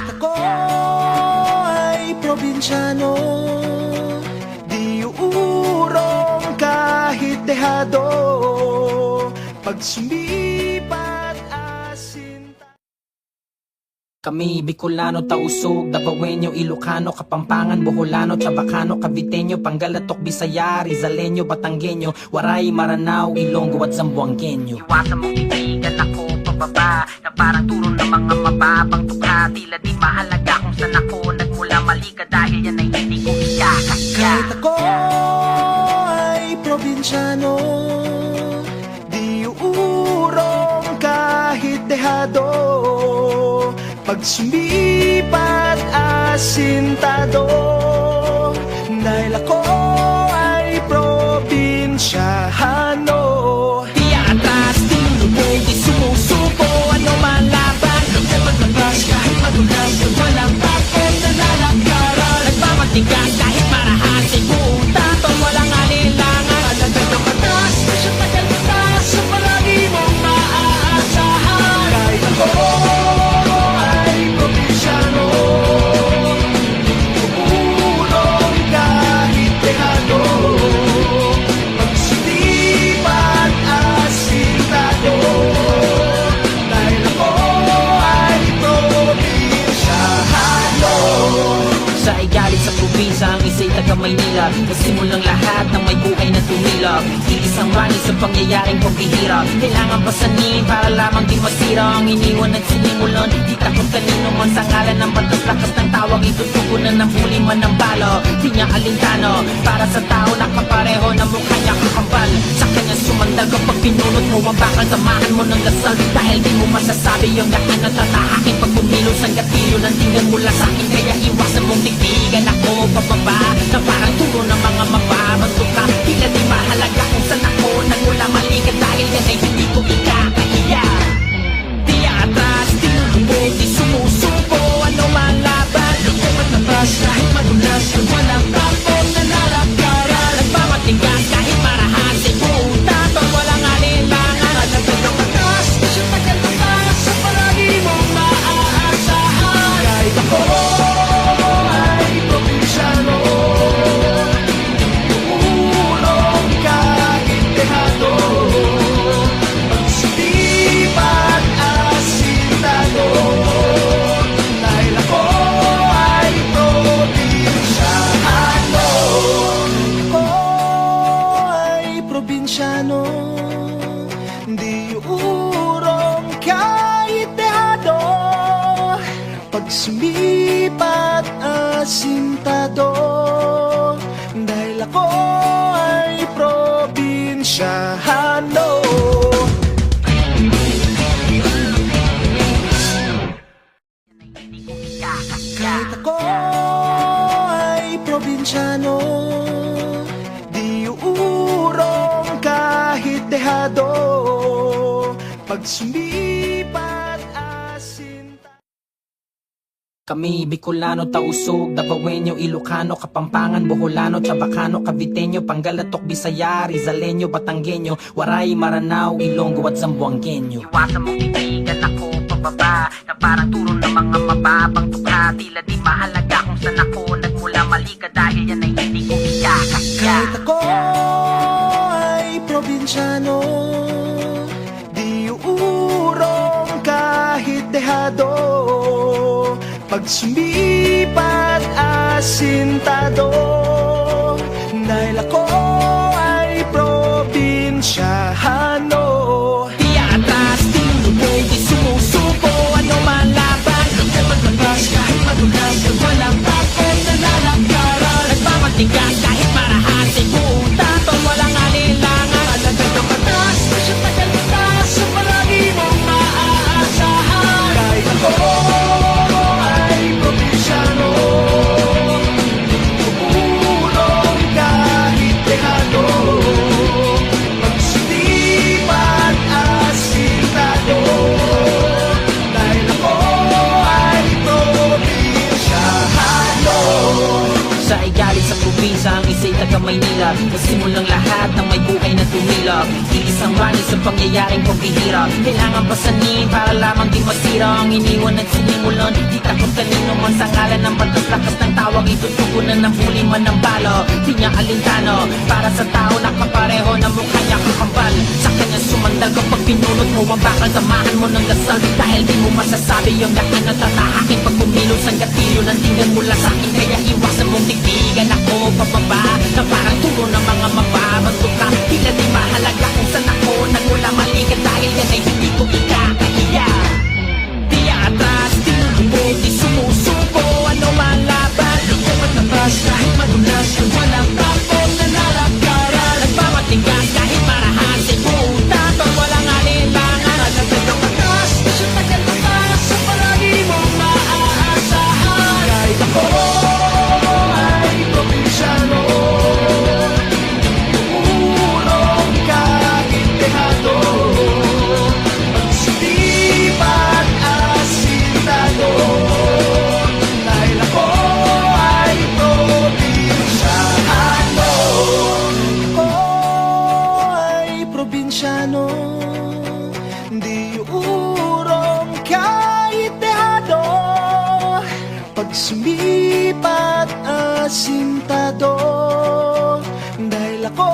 Kahit ako ay probinsyano, di uurong kahit dehado. Pag sumipat asinta. Kami Bicolano, Tausug, Davaoenyo, Ilocano, Kapampangan, Boholano, Chabacano, Caviteño, Pangalatok, Bisaya, Rizaleño, Batanggenyo, Waray, Maranao, Ilonggo at Zamboangueño. Iwasan mong titigan ako pababa, na parang turo ng mga mababang tukha. Tila di mahalaga kung saan ako nagmula, mali ka dahil yan ay hindi ko ikakasya. Kahit ako ay probinsyano, di uurong kahit dehado. Pag sumipat asintado, dahil ako ay probinsyano. Di atras, di lulubog, di sumusuko, ano man laban. Di maglabas kahit madulas, walang takot na lalangkaran. Nagpapatigas kahit marahas, ay buong tapang walang alinlangan. Alagad ng katas, sa tagal-taas, sa palagi mong maaasahan. Kahit ako ay probinsyano, uurong kahit dehado. Pag sumipat asintado, dahil ako ay probinsyano. Sa ay galing sa probinsya, ang isa'y taga Maynila. Nasimulang lahat ng may buhay na tumilap. Iisang rani sa pangyayaring pagbihirap. Kailangan pasanin para lamang di masira ang iniwan at sinimulan. Di takot kanino man sa ngalan ng batas. Lakas ng tawag, itutugunan ng huli man ng balo. Di niya alintano, para sa tao nakapareho na mukha niya kakambal. Sa kanya sumandal kapag pinunot mo ang bakal. Samahan mo ng dasal dahil di mo masasabi yung lahat na tatahakin. Pag bumilos ang gatilyo ng tingnan mula sa akin, kaya iwasan mong titigan ako pababa, na parang turo ng mga mababang tukha. Tila di mahalaga kung saan ako nagmula, mali ka dahil yan ay hindi ko ikakahiya. Di atras, di lulubog, di sumusuko, ano man laban. Di maglabas kahit madulas, walang takot na lalangkaran. Nagpapatigas kahit marahas, ay buong tapang walang alinlangan. Alagad ng katas, sa tagal-taas, sa palagi mong maaasahan. Kahit ako ay probinsyano, uurong kahit dehado. Pag sumipat asintado, dahil ako ay probinsyano. Ako ay probinsyano, di uurong kahit dehado. Pag sumipat asintado, dahil ako ay probinsyano. Hindi ko ikakasya. Kahit ako ay probinsyano, di uurong kahit dehado. Pag sumipat asinta. Kami Bicolano, Tausug, Davaoenyo, Ilocano, Kapampangan, Boholano, Chabacano, Caviteño, Pangalatok, Bisaya, Rizaleño, Batanggenyo, Waray, Maranao, Ilonggo at Zamboangueño. Iwasan mong titigan ako pababa, na parang turo ng mga mababang tukha. Tila di mahalaga kung saan ako nagmula, mali ka dahil yan ay hindi ko ikakasya. Kahit ako ay probinsyano, di uurong kahit dehado. Pag sumipat asintado, dahil ako ay probinsyano. Di atras, di lulubog, di sumusuko, ano man laban. Di maglabas kahit madulas, walang takot na lalangkaran. Nagpapatigas kahit marahas, ay buong tapang walang alinlangan. Alagad ng katas, sa tagal-taas, sa palagi mong maaasahan. Kahit ako ay probinsyano, uurong kahit dehado. Pag sumipat asintado, dahil ako ay probinsyano. Sa ay galing sa probinsya, ang isa'y taga Maynila. Nasimulang lahat ng may buhay na tumilap Iisang banis sa pangyayaring paghihirap Kailangan pasanin para lamang di masira Ang iniwan at sinimulan Di takot kanino man sa ngalan ng batas Lakas ng tawag itutugunan ng huli man ng balo Di niya alintano Para sa tao nakapareho na mukha niya kakambal Sa kanya sumandal kapag pinulot mo ang bakal Samahan mo ng dasal Dahil di mo masasabi yung daan na tatahakin Pag pumilos ang gatilyo Nandigan mula sa akin Kaya iwasan mong tigtigan ako pababa Na parang turo ng mga mababagtok ka Tila di mahalaga kung saan ako Nagmula mali ka dahil yan ay hindi ko ikakahiya Di atras, di lubog, di sumusuko Ano man laban, ikaw at nabas Kahit madulas, kung walang tapos na nalakaran Nagmamatigas kahit marahan sa buta Pag walang alinlangan Nalagay ang batas, sa tagal na taas Sa palagi mong maaasahan Kahit ako ay probinsyano Umulong kahit dehado Pagsilipan asintado Dahil ako ay probinsyano Ako ay probinsyano Di urong kahit dehado Pag sumipat asintado Dahil ako